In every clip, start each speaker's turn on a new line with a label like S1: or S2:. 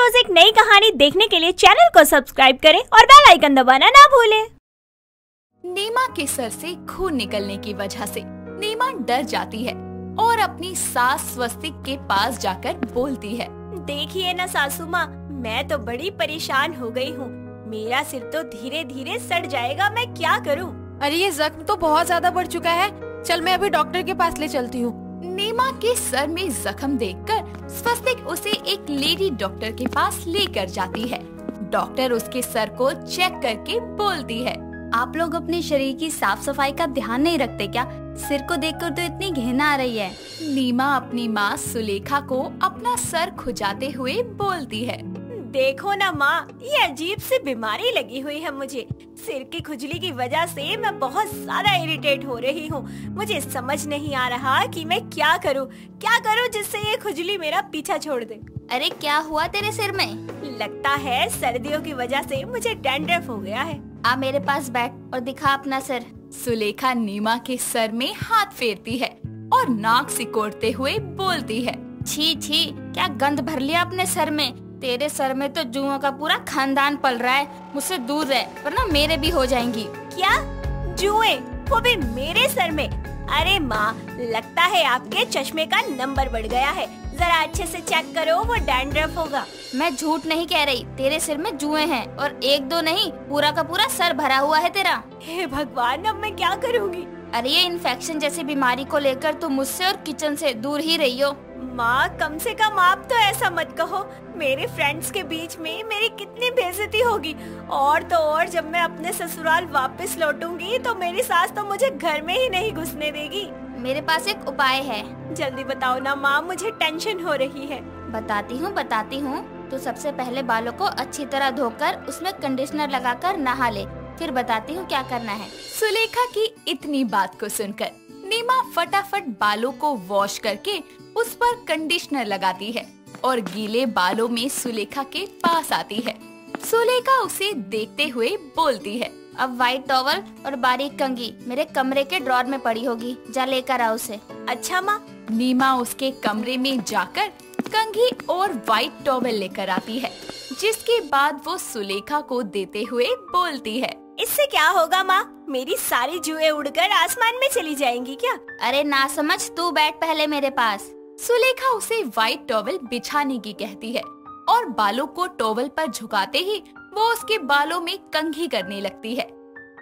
S1: रोज एक नई कहानी देखने के लिए चैनल को सब्सक्राइब करें और बेल आइकन दबाना ना भूलें।
S2: नीमा के सर से खून निकलने की वजह से नीमा डर जाती है और अपनी सास स्वस्तिक के पास जाकर बोलती है,
S1: देखिए ना सासू माँ, मैं तो बड़ी परेशान हो गई हूँ। मेरा सिर तो धीरे धीरे सड़ जाएगा, मैं क्या करूँ?
S3: अरे ये जख्म तो बहुत ज्यादा बढ़ चुका है, चल मैं अभी डॉक्टर के पास ले चलती हूँ।
S2: नीमा के सर में जख्म देखकर स्वस्तिक उसे एक लेडी डॉक्टर के पास लेकर जाती है। डॉक्टर उसके सर को चेक करके बोलती है,
S4: आप लोग अपने शरीर की साफ सफाई का ध्यान नहीं रखते क्या? सिर को देखकर तो इतनी घृणा आ रही है।
S2: नीमा अपनी माँ सुलेखा को अपना सर खुजाते हुए बोलती है,
S1: देखो ना माँ, ये अजीब सी बीमारी लगी हुई है मुझे। सिर की खुजली की वजह से मैं बहुत ज्यादा इरिटेट हो रही हूँ। मुझे समझ नहीं आ रहा कि मैं क्या करूँ जिससे ये खुजली मेरा पीछा छोड़ दे।
S4: अरे क्या हुआ तेरे सिर में?
S1: लगता है सर्दियों की वजह से मुझे डैंड्रफ हो गया है।
S4: आ मेरे पास बैठ और दिखा अपना सर।
S2: सुलेखा नीमा के सर में हाथ फेरती है और नाक सिकोड़ते हुए बोलती है,
S4: छी छी, क्या गंद भर लिया अपने सर में। तेरे सर में तो जुओं का पूरा खानदान पल रहा है। मुझसे दूर रह वरना मेरे भी हो जाएंगी।
S1: क्या जुए? वो भी मेरे सर में? अरे माँ, लगता है आपके चश्मे का नंबर बढ़ गया है। जरा अच्छे से चेक करो, वो डैंड्रफ होगा।
S4: मैं झूठ नहीं कह रही, तेरे सिर में जुए हैं और एक दो नहीं, पूरा का पूरा सर भरा हुआ है तेरा।
S1: हे भगवान, अब मैं क्या करूँगी?
S4: अरे ये इन्फेक्शन जैसी बीमारी को लेकर तुम मुझसे और किचन से दूर ही रही हो।
S1: माँ, कम से कम आप तो ऐसा मत कहो। मेरे फ्रेंड्स के बीच में मेरी कितनी बेइज्जती होगी। और तो और जब मैं अपने ससुराल वापस लौटूंगी तो मेरी सास तो मुझे घर में ही नहीं घुसने देगी।
S4: मेरे पास एक उपाय है।
S1: जल्दी बताओ ना माँ, मुझे टेंशन हो रही है।
S4: बताती हूँ। तो सबसे पहले बालों को अच्छी तरह धोकर उसमें कंडीशनर लगाकर नहा ले, फिर बताती हूँ क्या करना है।
S2: सुलेखा की इतनी बात को सुनकर नीमा फटाफट बालों को वॉश करके उस पर कंडीशनर लगाती है और गीले बालों में सुलेखा के पास आती है। सुलेखा उसे देखते हुए बोलती है,
S4: अब व्हाइट टॉवल और बारीक कंघी मेरे कमरे के ड्रॉर में पड़ी होगी, जा लेकर आ उसे।
S1: अच्छा माँ।
S2: नीमा उसके कमरे में जाकर कंघी और व्हाइट टॉवल लेकर आती है, जिसके बाद वो सुलेखा को देते हुए बोलती है,
S1: इससे क्या होगा माँ? मेरी सारी जुएं उड़कर आसमान में चली जाएंगी क्या?
S4: अरे ना समझ, तू बैठ पहले मेरे पास।
S2: सुलेखा उसे व्हाइट टॉवल बिछाने की कहती है और बालों को टॉवल पर झुकाते ही वो उसके बालों में कंघी करने लगती है।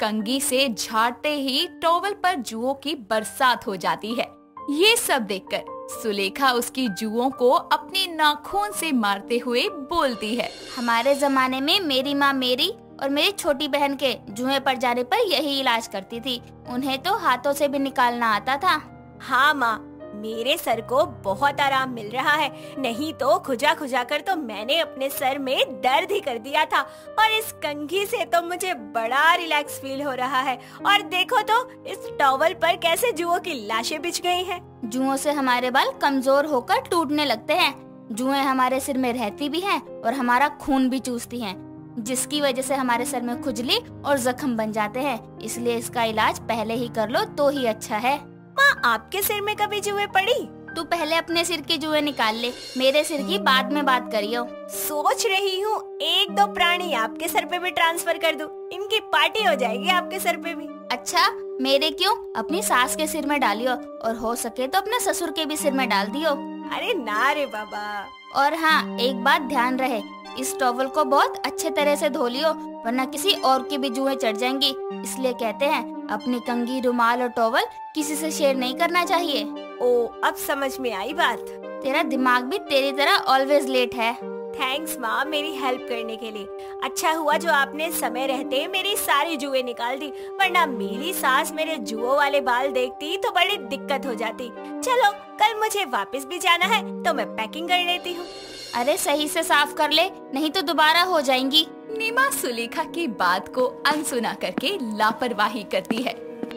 S2: कंघी से झाड़ते ही टॉवल पर जुओं की बरसात हो जाती है। ये सब देखकर सुलेखा उसकी जुओं को अपने नाखून से मारते हुए बोलती है,
S4: हमारे जमाने में मेरी माँ मेरी और मेरी छोटी बहन के जुएं पड़ जाने पर यही इलाज करती थी। उन्हें तो हाथों से भी निकालना आता था।
S1: हाँ माँ, मेरे सर को बहुत आराम मिल रहा है, नहीं तो खुजा कर तो मैंने अपने सर में दर्द ही कर दिया था। और इस कंघी से तो मुझे बड़ा रिलैक्स फील हो रहा है। और देखो तो इस टॉवल पर कैसे जुओं की लाशें बिछ गई हैं।
S4: जुओं से हमारे बाल कमजोर होकर टूटने लगते हैं। जुएं हमारे सिर में रहती भी हैं और हमारा खून भी चूसती हैं, जिसकी वजह से हमारे सर में खुजली और जख्म बन जाते हैं। इसलिए इसका इलाज पहले ही कर लो तो ही अच्छा है।
S1: माँ, आपके सिर में कभी जुएं पड़ी?
S4: तू पहले अपने सिर की जुएं निकाल ले, मेरे सिर की बाद में बात करियो।
S1: सोच रही हूँ एक दो प्राणी आपके सर पे भी ट्रांसफर कर दूं, इनकी पार्टी हो जाएगी आपके सर पे भी।
S4: अच्छा, मेरे क्यों? अपनी सास के सिर में डालियो और हो सके तो अपने ससुर के भी सिर में डाल दियो।
S1: अरे ना रे बाबा।
S4: और हाँ, एक बात ध्यान रहे, इस टॉवल को बहुत अच्छे तरह से धो लियो, वरना किसी और की भी जुएं चढ़ जाएंगी। इसलिए कहते हैं अपनी कंघी, रुमाल और टॉवल किसी से शेयर नहीं करना चाहिए।
S1: ओ, अब समझ में आई बात।
S4: तेरा दिमाग भी तेरी तरह ऑलवेज लेट है।
S1: थैंक्स माँ, मेरी हेल्प करने के लिए। अच्छा हुआ जो आपने समय रहते मेरी सारी जुएं निकाल दी, वरना मेरी सास मेरे जुओं वाले बाल देखती तो बड़ी दिक्कत हो जाती। चलो, कल मुझे वापस भी जाना है तो मैं पैकिंग कर लेती हूँ।
S4: अरे सही से साफ कर ले, नहीं तो दोबारा हो जाएंगी।
S2: नीमा सुलेखा की बात को अनसुना करके लापरवाही करती है।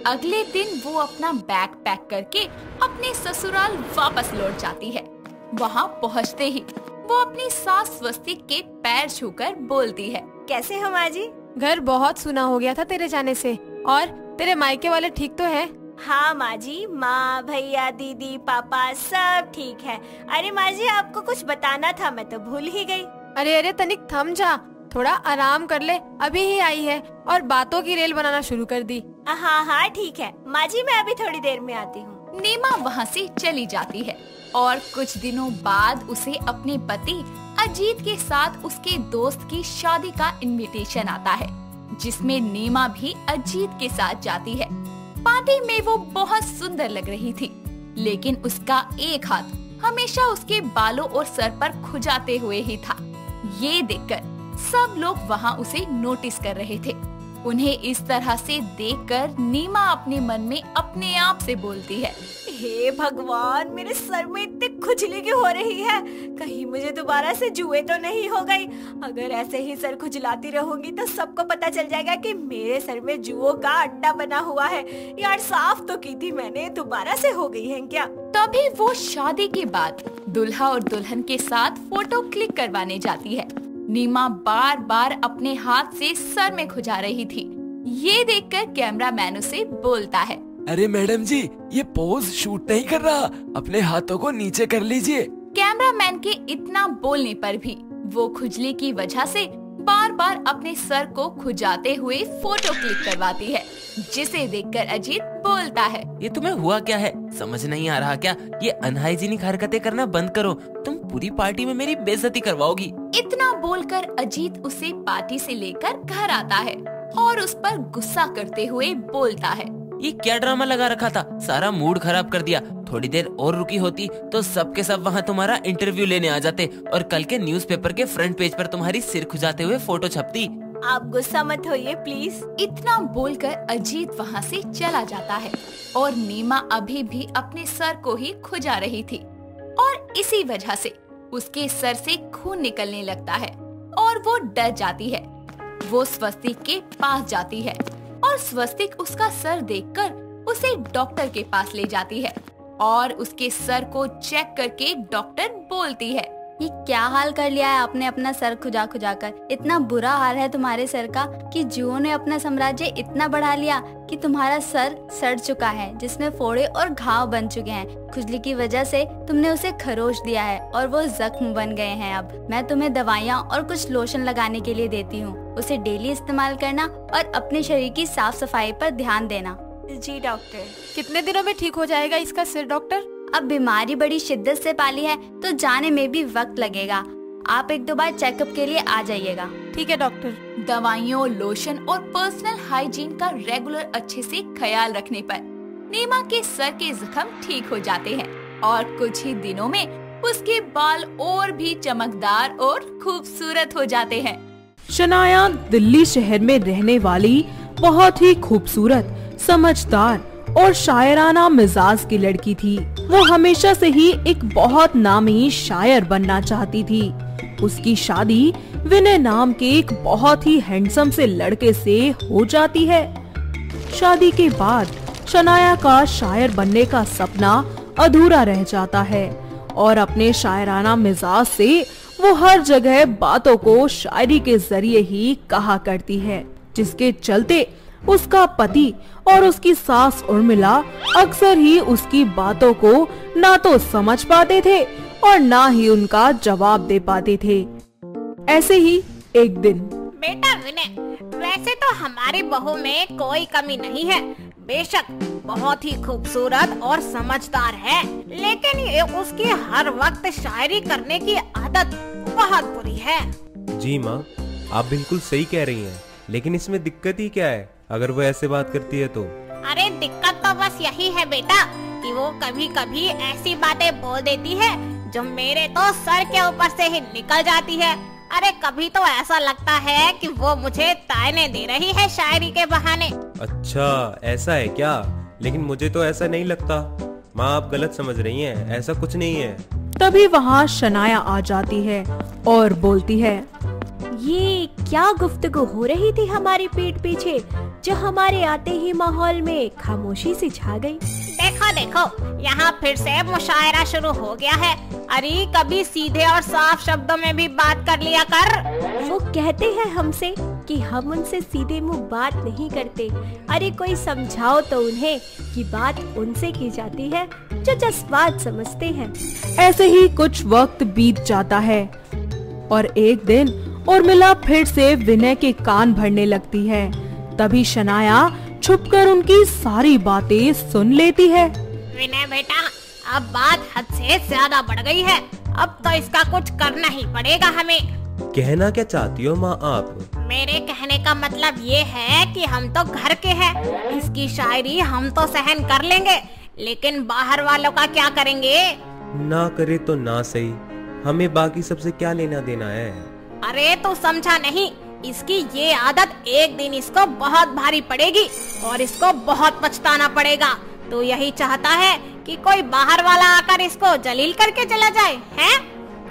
S2: अगले दिन वो अपना बैग पैक करके अपने ससुराल वापस लौट जाती है। वहाँ पहुँचते ही वो अपनी सास स्वस्तिक के पैर छूकर बोलती है,
S1: कैसे हो माँ जी?
S3: घर बहुत सुना हो गया था तेरे जाने से। और तेरे मायके वाले ठीक तो हैं?
S1: हाँ माँ जी, माँ, भैया, दीदी, पापा सब ठीक है। अरे माँ जी, आपको कुछ बताना था, मैं तो भूल ही गई।
S3: अरे अरे तनिक थम जा, थोड़ा आराम कर ले, अभी ही आई है और बातों की रेल बनाना शुरू कर दी।
S1: हाँ हाँ ठीक है माँ जी, मैं अभी थोड़ी देर में आती हूँ।
S2: नीमा वहाँ से चली जाती है और कुछ दिनों बाद उसे अपने पति अजीत के साथ उसके दोस्त की शादी का इनविटेशन आता है, जिसमें नीमा भी अजीत के साथ जाती है। पार्टी में वो बहुत सुंदर लग रही थी, लेकिन उसका एक हाथ हमेशा उसके बालों और सर पर खुजाते हुए ही था। ये देखकर सब लोग वहाँ उसे नोटिस कर रहे थे। उन्हें इस तरह से देखकर नीमा अपने मन में अपने आप से बोलती है,
S1: हे भगवान, मेरे सर में इतनी खुजली क्यों हो रही है? कहीं मुझे दोबारा से जुए तो नहीं हो गई? अगर ऐसे ही सर खुजलाती रहूंगी तो सबको पता चल जाएगा कि मेरे सर में जुओं का अड्डा बना हुआ है। यार साफ तो की थी मैंने, दोबारा से हो गई है क्या?
S2: तभी वो शादी के बाद दुल्हा और दुल्हन के साथ फोटो क्लिक करवाने जाती है। नीमा बार बार अपने हाथ से सर में खुजा रही थी। ये देखकर कैमरामैन उसे बोलता है,
S5: अरे मैडम जी, ये पोज शूट नहीं कर रहा, अपने हाथों को नीचे कर लीजिए।
S2: कैमरामैन के इतना बोलने पर भी वो खुजली की वजह से बार बार अपने सर को खुजाते हुए फोटो क्लिक करवाती है, जिसे देखकर अजीत बोलता है,
S6: ये तुम्हें हुआ क्या है? समझ नहीं आ रहा क्या? ये अनहाइजीनिक हरकतें करना बंद करो, तुम पूरी पार्टी में मेरी बेइज्जती करवाओगी।
S2: इतना बोलकर अजीत उसे पार्टी से लेकर घर आता है और उस पर गुस्सा करते हुए बोलता है,
S6: ये क्या ड्रामा लगा रखा था, सारा मूड खराब कर दिया। थोड़ी देर और रुकी होती तो सब के सब वहाँ तुम्हारा इंटरव्यू लेने आ जाते और कल के न्यूज़पेपर के फ्रंट पेज पर तुम्हारी सिर खुजाते हुए फोटो छपती।
S1: आप गुस्सा मत होइए प्लीज।
S2: इतना बोलकर अजीत वहाँ से चला जाता है और नीमा अभी भी अपने सर को ही खुजा रही थी और इसी वजह से उसके सर से खून निकलने लगता है और वो डर जाती है। वो स्वस्तिक के पास जाती है और स्वस्तिक उसका सर देखकर उसे डॉक्टर के पास ले जाती है और उसके सर को चेक करके डॉक्टर बोलती है,
S4: ये क्या हाल कर लिया है आपने अपना सर खुजा खुजा कर। इतना बुरा हाल है तुम्हारे सर का कि जुओं ने अपना साम्राज्य इतना बढ़ा लिया कि तुम्हारा सर सड़ चुका है, जिसमें फोड़े और घाव बन चुके हैं। खुजली की वजह से तुमने उसे खरोच दिया है और वो जख्म बन गए हैं। अब मैं तुम्हें दवाइयाँ और कुछ लोशन लगाने के लिए देती हूँ, उसे डेली इस्तेमाल करना और अपने शरीर की साफ सफाई पर ध्यान देना।
S1: जी डॉक्टर।
S3: कितने दिनों में ठीक हो जाएगा इसका सिर डॉक्टर?
S4: अब बीमारी बड़ी शिद्दत से पाली है तो जाने में भी वक्त लगेगा। आप 1-2 बार चेकअप के लिए आ जाइएगा।
S3: ठीक है डॉक्टर।
S2: दवाइयों, लोशन और पर्सनल हाइजीन का रेगुलर अच्छे से ख्याल रखने पर नीमा के सर के जख्म ठीक हो जाते हैं और कुछ ही दिनों में उसके बाल और भी चमकदार और खूबसूरत हो जाते हैं।
S7: शनाया दिल्ली शहर में रहने वाली बहुत ही खूबसूरत, समझदार और शायराना मिजाज की लड़की थी। वो हमेशा से ही एक बहुत नामी शायर बनना चाहती थी। उसकी शादी विनय नाम के एक बहुत ही हैंडसम से लड़के से हो जाती है। शादी के बाद शनाया का शायर बनने का सपना अधूरा रह जाता है और अपने शायराना मिजाज से वो हर जगह बातों को शायरी के जरिए ही कहा करती है, जिसके चलते उसका पति और उसकी सास उर्मिला अक्सर ही उसकी बातों को ना तो समझ पाते थे और ना ही उनका जवाब दे पाते थे। ऐसे ही एक दिन,
S8: बेटा विनय, वैसे तो हमारी बहू में कोई कमी नहीं है, बेशक बहुत ही खूबसूरत और समझदार है, लेकिन ये उसकी हर वक्त शायरी करने की आदत बहुत बुरी है।
S9: जी माँ, आप बिल्कुल सही कह रही हैं, लेकिन इसमें दिक्कत ही क्या है अगर वो ऐसे बात करती है तो?
S8: अरे दिक्कत तो बस यही है बेटा कि वो कभी कभी ऐसी बातें बोल देती है जो मेरे तो सर के ऊपर से ही निकल जाती है। अरे कभी तो ऐसा लगता है कि वो मुझे ताने दे रही है शायरी के बहाने।
S9: अच्छा ऐसा है क्या? लेकिन मुझे तो ऐसा नहीं लगता। माँ आप गलत समझ रही हैं, ऐसा कुछ नहीं है।
S7: तभी वहाँ शनाया आ जाती है और बोलती है,
S1: ये क्या गुफ्तगू हो रही थी हमारे पीठ पीछे जो हमारे आते ही माहौल में खामोशी सी छा गई।
S8: देखो देखो, यहाँ फिर से मुशायरा शुरू हो गया है। अरे कभी सीधे और साफ शब्दों में भी बात कर लिया कर।
S1: वो कहते हैं हमसे कि हम उनसे सीधे मुंह बात नहीं करते। अरे कोई समझाओ तो उन्हें कि बात उनसे की जाती है जो जज्बात समझते हैं।
S7: ऐसे ही कुछ वक्त बीत जाता है। और एक दिन उर्मिला फिर से विनय के कान भरने लगती है। तभी शनाया छुपकर उनकी सारी बातें सुन लेती है।
S8: विनय बेटा, अब बात हद से ज्यादा बढ़ गई है। अब तो इसका कुछ करना ही पड़ेगा हमें।
S9: कहना क्या चाहती हो माँ आप?
S8: मेरे कहने का मतलब ये है कि हम तो घर के हैं। इसकी शायरी हम तो सहन कर लेंगे, लेकिन बाहर वालों का क्या करेंगे?
S9: ना करे तो ना सही, हमें बाकी सबसे क्या लेना देना है?
S8: अरे तो समझा नहीं, इसकी ये आदत एक दिन इसको बहुत भारी पड़ेगी और इसको बहुत पछताना पड़ेगा। तो यही चाहता है कि कोई बाहर वाला आकर इसको जलील करके चला जाए, हैं?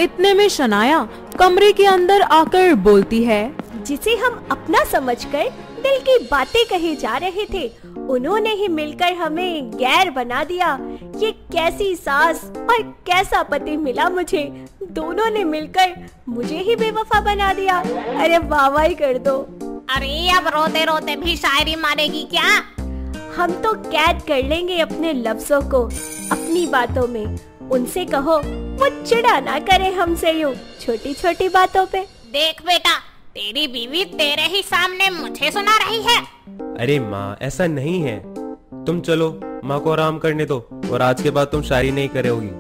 S7: इतने में शनाया कमरे के अंदर आकर बोलती है।
S1: जिसे हम अपना समझकर दिल की बातें कहे जा रहे थे, उन्होंने ही मिलकर हमें गैर बना दिया। ये कैसी सास और कैसा पति मिला मुझे। दोनों ने मिलकर मुझे ही बेवफा बना दिया। अरे वाह ही कर दो।
S8: अरे अब रोते रोते भी शायरी मारेगी क्या?
S1: हम तो कैद कर लेंगे अपने लफ्जों को अपनी बातों में। उनसे कहो वो चिढ़ा ना करे हमसे यूं छोटी छोटी बातों पे।
S8: देख बेटा, तेरी बीवी तेरे ही सामने मुझे सुना रही है।
S9: अरे माँ, ऐसा नहीं है। तुम चलो, माँ को आराम करने दो और आज के बाद तुम शायरी नहीं करोगी।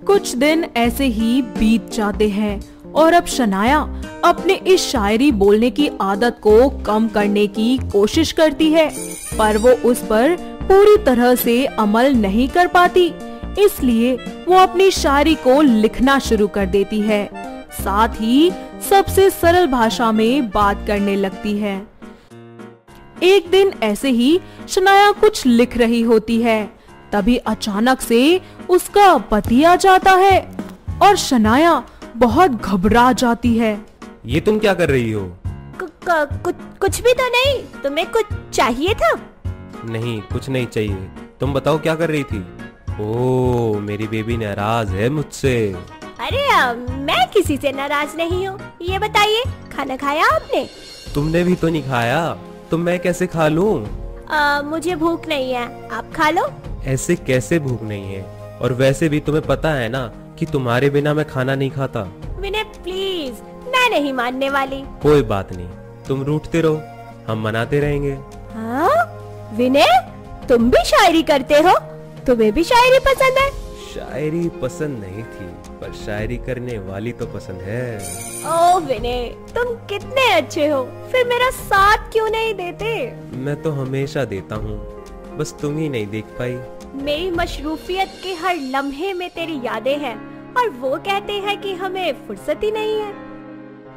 S7: कुछ दिन ऐसे ही बीत जाते हैं और अब शनाया अपने इस शायरी बोलने की आदत को कम करने की कोशिश करती है, पर वो उस पर पूरी तरह से अमल नहीं कर पाती। इसलिए वो अपनी शायरी को लिखना शुरू कर देती है, साथ ही सबसे सरल भाषा में बात करने लगती है। एक दिन ऐसे ही शनाया कुछ लिख रही होती है, तभी अचानक से उसका पति आ जाता है और शनाया बहुत घबरा जाती है।
S9: ये तुम क्या कर रही हो?
S1: कुछ भी तो नहीं। तुम्हें कुछ चाहिए था?
S9: नहीं, कुछ नहीं चाहिए। तुम बताओ क्या कर रही थी? ओह, मेरी बेबी नाराज है मुझसे।
S1: अरे मैं किसी से नाराज नहीं हूँ। ये बताइए, खाना खाया आपने?
S9: तुमने भी तो नहीं खाया, तो मैं कैसे खा लूँ?
S1: मुझे भूख नहीं है, आप खा लो।
S9: ऐसे कैसे भूख नहीं है? और वैसे भी तुम्हें पता है ना कि तुम्हारे बिना मैं खाना नहीं खाता।
S1: विनय प्लीज, मैं नहीं मानने वाली।
S9: कोई बात नहीं, तुम रूठते रहो, हम मनाते रहेंगे।
S1: हाँ विनय, तुम भी शायरी करते हो? तुम्हें भी शायरी पसंद है?
S9: शायरी पसंद नहीं थी, पर शायरी करने वाली तो पसंद है।
S1: ओह विनय, तुम कितने अच्छे हो, फिर मेरा साथ क्यों नहीं देते?
S9: मैं तो हमेशा देता हूँ, बस तुम ही नहीं देख पाई।
S1: मेरी मशरूफियत के हर लम्हे में तेरी यादें हैं, और वो कहते हैं कि हमें फुर्सत ही नहीं है।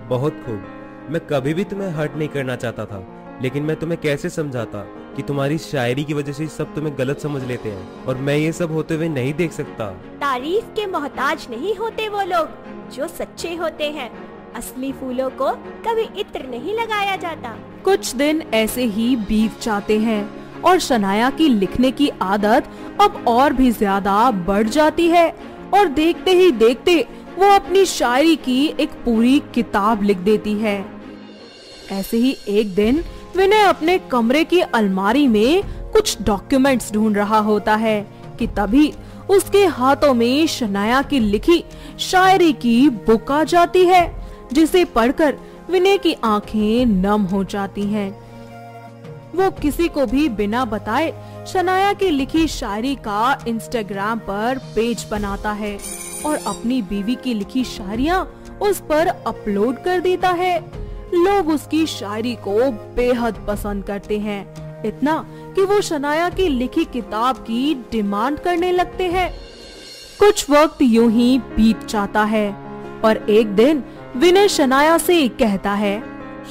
S9: बहुत खूब, मैं कभी भी तुम्हें हर्ट नहीं करना चाहता था, लेकिन मैं तुम्हें कैसे समझाता कि तुम्हारी शायरी की वजह से सब तुम्हें गलत समझ लेते हैं, और मैं ये सब होते हुए नहीं देख सकता।
S1: तारीफ के मोहताज नहीं होते वो लोग जो सच्चे होते हैं। असली फूलों को कभी इत्र नहीं लगाया जाता।
S7: कुछ दिन ऐसे ही बीत जाते हैं और शनाया की लिखने की आदत अब और भी ज्यादा बढ़ जाती है, और देखते ही देखते वो अपनी शायरी की एक पूरी किताब लिख देती है। ऐसे ही एक दिन विनय अपने कमरे की अलमारी में कुछ डॉक्यूमेंट्स ढूंढ रहा होता है कि तभी उसके हाथों में शनाया की लिखी शायरी की बुक आ जाती है, जिसे पढ़कर विनय की आंखें नम हो जाती हैं। वो किसी को भी बिना बताए शनाया की लिखी शायरी का इंस्टाग्राम पर पेज बनाता है और अपनी बीवी की लिखी शायरियाँ उस पर अपलोड कर देता है। लोग उसकी शायरी को बेहद पसंद करते हैं, इतना कि वो शनाया की लिखी किताब की डिमांड करने लगते हैं। कुछ वक्त यूं ही बीत जाता है और एक दिन विनय शनाया से कहता है,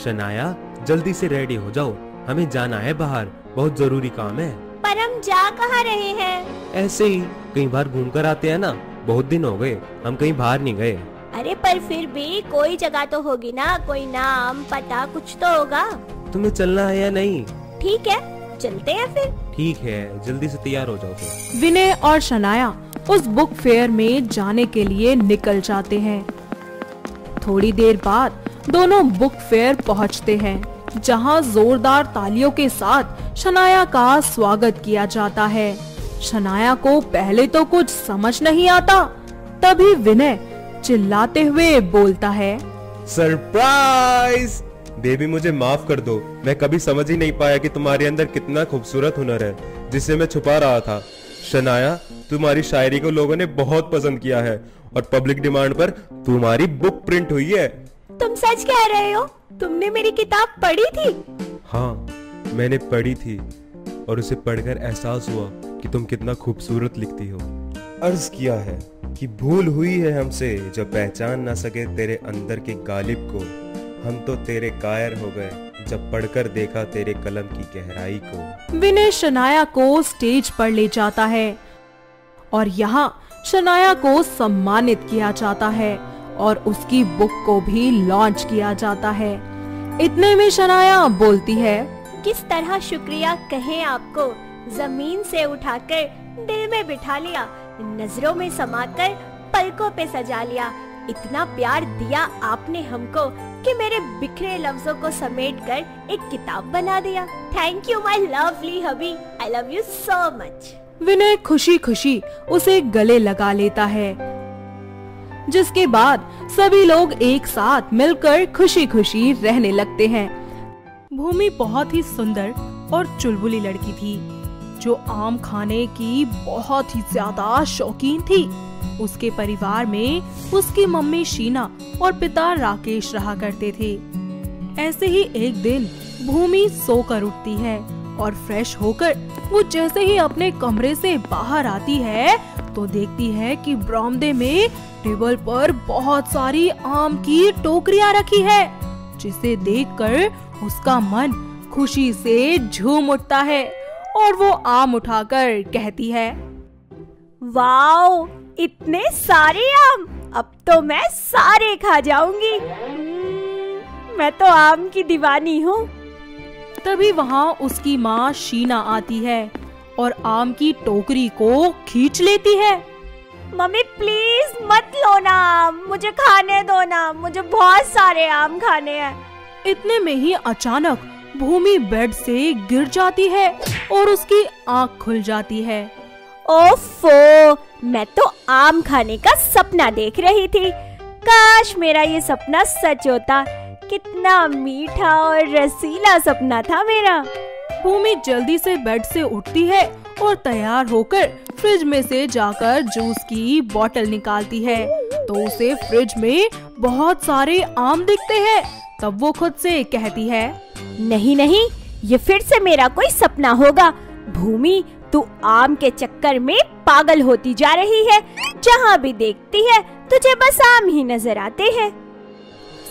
S9: शनाया जल्दी से रेडी हो जाओ, हमें जाना है बाहर, बहुत जरूरी काम है।
S1: पर हम जा कहाँ रहे हैं?
S9: ऐसे ही कहीं बाहर घूम कर आते हैं ना, बहुत दिन हो गए हम कहीं बाहर नहीं गए।
S1: अरे पर फिर भी कोई जगह तो होगी ना, कोई नाम पता कुछ तो होगा।
S9: तुम्हें चलना है या नहीं?
S1: ठीक है, चलते हैं फिर।
S9: ठीक है, जल्दी से तैयार हो जाओ फिर।
S7: विनय और शनाया उस बुक फेयर में जाने के लिए निकल जाते हैं। थोड़ी देर बाद दोनों बुक फेयर पहुंचते हैं, जहां जोरदार तालियों के साथ शनाया का स्वागत किया जाता है। शनाया को पहले तो कुछ समझ नहीं आता, तभी विनय चिल्लाते हुए बोलता है,
S9: सरप्राइज! बेबी मुझे माफ कर दो, मैं कभी समझ ही नहीं पाया कि तुम्हारे अंदर कितना खूबसूरत हुनर है जिसे मैं छुपा रहा था। शनाया, तुम्हारी शायरी को लोगों ने बहुत पसंद किया है और पब्लिक डिमांड पर तुम्हारी बुक प्रिंट हुई है।
S1: तुम सच कह रहे हो? तुमने मेरी किताब पढ़ी थी?
S9: हाँ, मैंने पढ़ी थी और उसे पढ़कर एहसास हुआ कि तुम कितना खूबसूरत लिखती हो। अर्ज किया है कि भूल हुई है हमसे जो पहचान ना सके तेरे अंदर के गालिब को। हम तो तेरे कायर हो गए जब पढ़कर देखा तेरे कलम की गहराई को।
S7: विनय शनाया को स्टेज पर ले जाता है और यहाँ शनाया को सम्मानित किया जाता है और उसकी बुक को भी लॉन्च किया जाता है। इतने में शनाया बोलती है,
S1: किस तरह शुक्रिया कहें आपको, जमीन से उठाकर दिल में बिठा लिया, नजरों में समाकर पलकों पे सजा लिया। इतना प्यार दिया आपने हमको कि मेरे बिखरे लफ्जों को समेटकर एक किताब बना दिया। Thank you my lovely hubby, I love you so much.
S7: Vinay खुशी खुशी उसे गले लगा लेता है, जिसके बाद सभी लोग एक साथ मिलकर खुशी खुशी रहने लगते हैं। भूमि बहुत ही सुंदर और चुलबुली लड़की थी जो आम खाने की बहुत ही ज्यादा शौकीन थी। उसके परिवार में उसकी मम्मी शीना और पिता राकेश रहा करते थे। ऐसे ही एक दिन भूमि सोकर उठती है और फ्रेश होकर वो जैसे ही अपने कमरे से बाहर आती है तो देखती है कि बरामदे में टेबल पर बहुत सारी आम की टोकरियां रखी है, जिसे देखकर उसका मन खुशी से झूम उठता है और वो आम उठाकर कहती है,
S1: वाओ, इतने सारे आम, अब तो मैं सारे खा जाऊंगी। मैं तो आम की दीवानी हूँ।
S7: तभी वहाँ उसकी माँ शीना आती है और आम की टोकरी को खींच लेती है।
S1: मम्मी प्लीज मत लो ना आम, मुझे खाने दो ना, मुझे बहुत सारे आम खाने हैं।
S7: इतने में ही अचानक भूमि बेड से गिर जाती है और उसकी आँख खुल जाती है।
S1: ओफो, मैं तो आम खाने का सपना देख रही थी। काश मेरा ये सपना सच होता। कितना मीठा और रसीला सपना था मेरा।
S7: भूमि जल्दी से बेड से उठती है और तैयार होकर फ्रिज में से जाकर जूस की बोतल निकालती है तो उसे फ्रिज में बहुत सारे आम दिखते हैं। तब वो खुद से कहती है,
S1: नहीं नहीं, ये फिर से मेरा कोई सपना होगा। भूमि, तू आम के चक्कर में पागल होती जा रही है। जहाँ भी देखती है तुझे बस आम ही नजर आते हैं।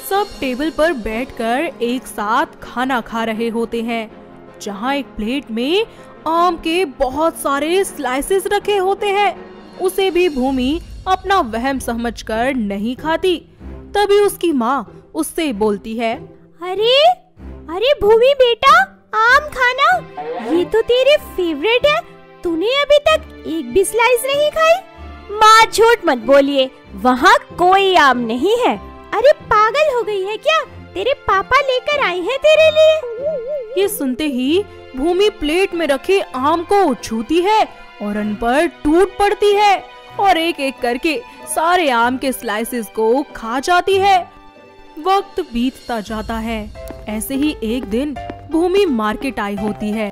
S7: सब टेबल पर बैठकर एक साथ खाना खा रहे होते हैं, जहाँ एक प्लेट में आम के बहुत सारे स्लाइसेस रखे होते हैं। उसे भी भूमि अपना वहम समझकर नहीं खाती। तभी उसकी माँ उससे बोलती है,
S1: अरे अरे भूमि बेटा, आम खाना, ये तो तेरे फेवरेट है। तूने अभी तक एक भी स्लाइस नहीं खाई? माँ झूठ मत बोलिए, वहाँ कोई आम नहीं है। अरे पागल हो गई है क्या? तेरे पापा लेकर आए हैं तेरे लिए।
S7: ये सुनते ही भूमि प्लेट में रखे आम को छूती है और उन पर टूट पड़ती है और एक एक करके सारे आम के स्लाइसेस को खा जाती है। वक्त बीतता जाता है। ऐसे ही एक दिन भूमि मार्केट आई होती है।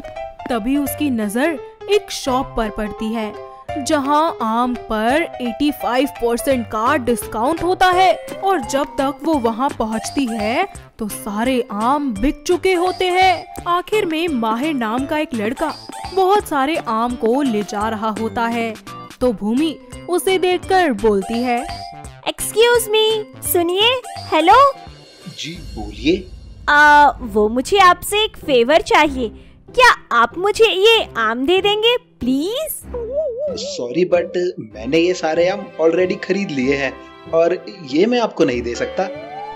S7: तभी उसकी नजर एक शॉप पर पड़ती है जहां आम पर 85% का डिस्काउंट होता है और जब तक वो वहां पहुंचती है तो सारे आम बिक चुके होते हैं। आखिर में माहिर नाम का एक लड़का बहुत सारे आम को ले जा रहा होता है तो भूमि उसे देखकर बोलती है,
S1: एक्सक्यूज मी, सुनिए, हेलो।
S10: जी बोलिए।
S1: वो मुझे आपसे एक फेवर चाहिए। क्या आप मुझे ये आम दे देंगे प्लीज?
S10: सॉरी बट मैंने ये सारे आम ऑलरेडी खरीद लिए हैं और ये मैं आपको नहीं दे सकता।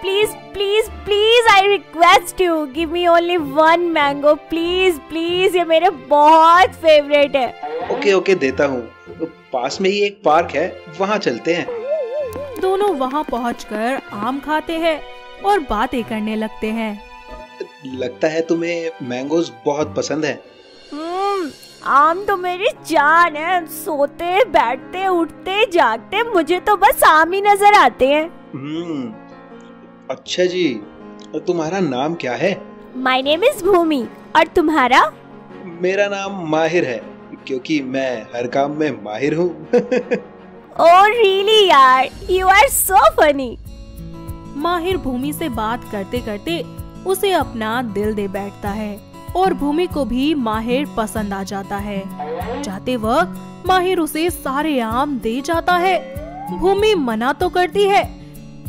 S1: Please please please, I request you, give me only one mango please please, ये मेरे बहुत फेवरेट है।
S10: ओके ओके, देता हूँ। पास में ही एक पार्क है, वहाँ चलते हैं।
S7: दोनों वहाँ पहुँचकर आम खाते हैं और बातें करने लगते हैं।
S10: लगता है तुम्हें मैंगोज बहुत पसंद है।
S1: आम तो मेरी जान है। सोते बैठते उठते जागते मुझे तो बस आम ही नजर आते हैं।
S10: अच्छा जी, तुम्हारा नाम क्या है?
S1: माय नेम इज भूमि। और तुम्हारा?
S10: मेरा नाम माहिर है, क्योंकि मैं हर काम में माहिर हूँ।
S1: ओह रियली यार, यू आर सो फनी।
S7: माहिर भूमि से बात करते करते उसे अपना दिल दे बैठता है और भूमि को भी माहिर पसंद आ जाता है। जाते वक्त माहिर उसे सारे आम दे जाता है। भूमि मना तो करती है,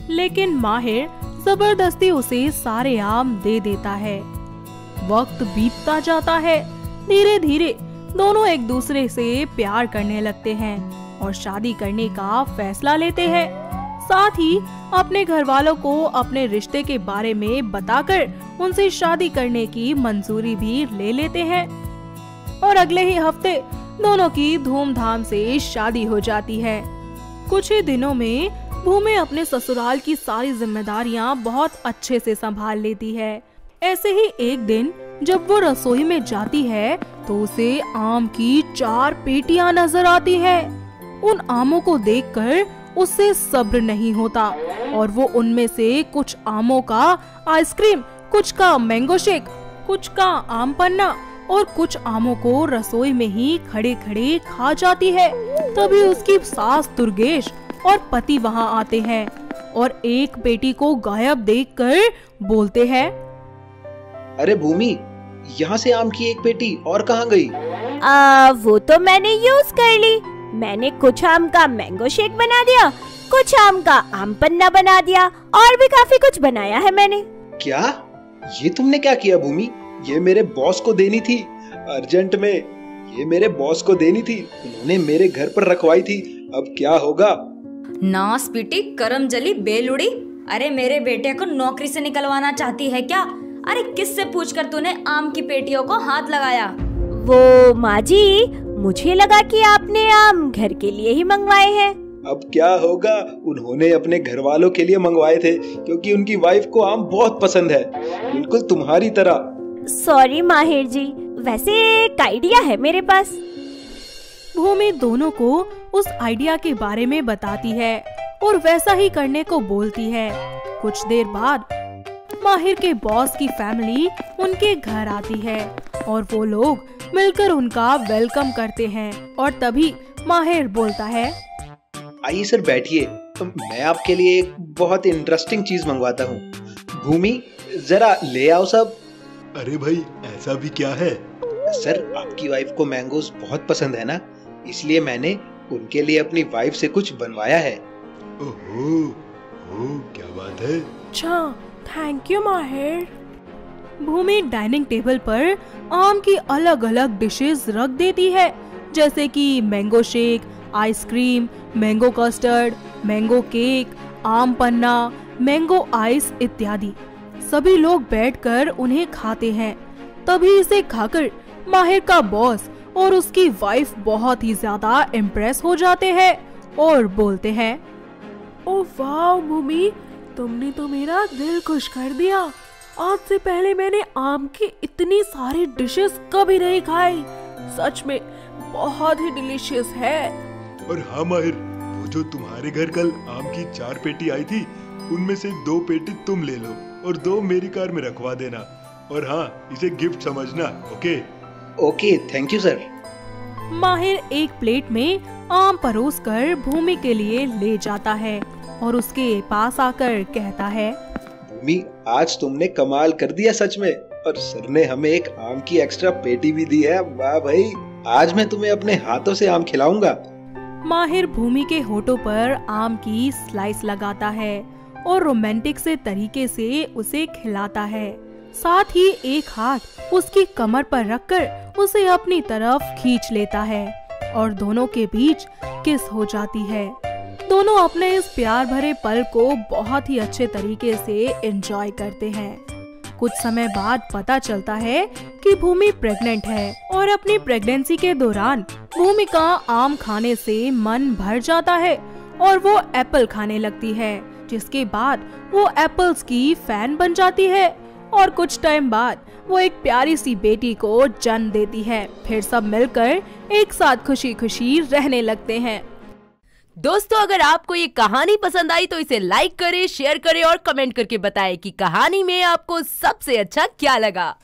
S7: लेकिन माहिर जबरदस्ती उसे सारे आम दे देता है। वक्त बीतता जाता है। धीरे धीरे दोनों एक दूसरे से प्यार करने लगते हैं और शादी करने का फैसला लेते हैं। साथ ही अपने घर वालों को अपने रिश्ते के बारे में बताकर उनसे शादी करने की मंजूरी भी ले लेते हैं और अगले ही हफ्ते दोनों की धूमधाम से शादी हो जाती है। कुछ ही दिनों में भूमि अपने ससुराल की सारी जिम्मेदारियां बहुत अच्छे से संभाल लेती है। ऐसे ही एक दिन जब वो रसोई में जाती है तो उसे आम की 4 पेटियां नजर आती है। उन आमों को देखकर उससे सब्र नहीं होता और वो उनमें से कुछ आमों का आइसक्रीम, कुछ का मैंगो शेक, कुछ का आम पन्ना और कुछ आमों को रसोई में ही खड़े खड़े खा जाती है। तभी उसकी सास दुर्गेश और पति वहाँ आते हैं और एक बेटी को गायब देखकर बोलते हैं,
S10: अरे भूमि, यहाँ से आम की एक पेटी और कहाँ गई?
S1: वो तो मैंने यूज कर ली। मैंने कुछ आम का मैंगो शेक बना दिया, कुछ आम का आम पन्ना बना दिया और भी काफी कुछ बनाया है मैंने।
S10: क्या? ये तुमने क्या किया भूमि? ये मेरे बॉस को देनी थी अर्जेंट में। ये मेरे बॉस को देनी थी, उन्होंने मेरे घर पर रखवाई थी। अब क्या होगा?
S11: नास पीटी करम जली बेलुड़ी। अरे मेरे बेटे को नौकरी से निकलवाना चाहती है क्या? अरे किससे पूछकर तूने आम की पेटियों को हाथ लगाया?
S1: वो माँ जी, मुझे लगा कि आपने आम घर के लिए ही मंगवाए हैं।
S10: अब क्या होगा? उन्होंने अपने घर वालों के लिए मंगवाए थे, क्योंकि उनकी वाइफ को आम बहुत पसंद है, बिल्कुल तुम्हारी तरह।
S1: सॉरी माहिर जी, वैसे एक आइडिया है मेरे पास।
S7: भूमि दोनों को उस आइडिया के बारे में बताती है और वैसा ही करने को बोलती है। कुछ देर बाद माहिर के बॉस की फैमिली उनके घर आती है और वो लोग मिलकर उनका वेलकम करते हैं। और तभी माहिर बोलता है,
S10: आइए सर बैठिए, मैं आपके लिए एक बहुत इंटरेस्टिंग चीज मंगवाता हूँ। भूमि, जरा ले आओ सब।
S12: अरे भाई, ऐसा भी क्या है?
S10: सर, आपकी वाइफ को मैंगोज बहुत पसंद है ना, इसलिए मैंने उनके लिए अपनी वाइफ से कुछ बनवाया है।
S12: ओहो, क्या बात है।
S7: अच्छा, थैंक यू माहिर। भूमि डाइनिंग टेबल पर आम की अलग अलग डिशेस रख देती है, जैसे कि mango shake, ice cream, mango custard, mango cake, आम पन्ना, मैंगो आइस इत्यादि। सभी लोग बैठकर उन्हें खाते हैं। तभी इसे खाकर माहिर का बॉस और उसकी वाइफ बहुत ही ज्यादा इम्प्रेस हो जाते हैं और बोलते हैं, ओह वाह भूमि, तुमने तो मेरा दिल खुश कर दिया। आज से पहले मैंने आम की इतनी सारी डिशेस कभी नहीं खाई। सच में बहुत ही डिलीशियस है।
S12: और हाँ माहिर, वो जो तुम्हारे घर कल आम की 4 पेटी आई थी, उनमें से 2 पेटी तुम ले लो और 2 मेरी कार में रखवा देना। और हाँ, इसे गिफ्ट समझना। Okay,
S10: thank you sir.
S7: माहिर एक प्लेट में आम परोसकर भूमि के लिए ले जाता है और उसके पास आकर कहता है,
S10: भूमि, आज तुमने कमाल कर दिया सच में। और सर ने हमें एक आम की एक्स्ट्रा पेटी भी दी है। वाह भाई, आज मैं तुम्हें अपने हाथों से आम खिलाऊंगा।
S7: माहिर भूमि के होठों पर आम की स्लाइस लगाता है और रोमांटिक से तरीके से उसे खिलाता है। साथ ही एक हाथ उसकी कमर पर रखकर उसे अपनी तरफ खींच लेता है और दोनों के बीच किस हो जाती है। दोनों अपने इस प्यार भरे पल को बहुत ही अच्छे तरीके से एंजॉय करते हैं। कुछ समय बाद पता चलता है कि भूमि प्रेग्नेंट है और अपनी प्रेगनेंसी के दौरान भूमि का आम खाने से मन भर जाता है और वो एप्पल खाने लगती है, जिसके बाद वो एप्पल्स की फैन बन जाती है और कुछ टाइम बाद वो एक प्यारी सी बेटी को जन्म देती है। फिर सब मिलकर एक साथ खुशी खुशी रहने लगते हैं।
S13: दोस्तों, अगर आपको ये कहानी पसंद आई तो इसे लाइक करें, शेयर करें और कमेंट करके बताएं कि कहानी में आपको सबसे अच्छा क्या लगा।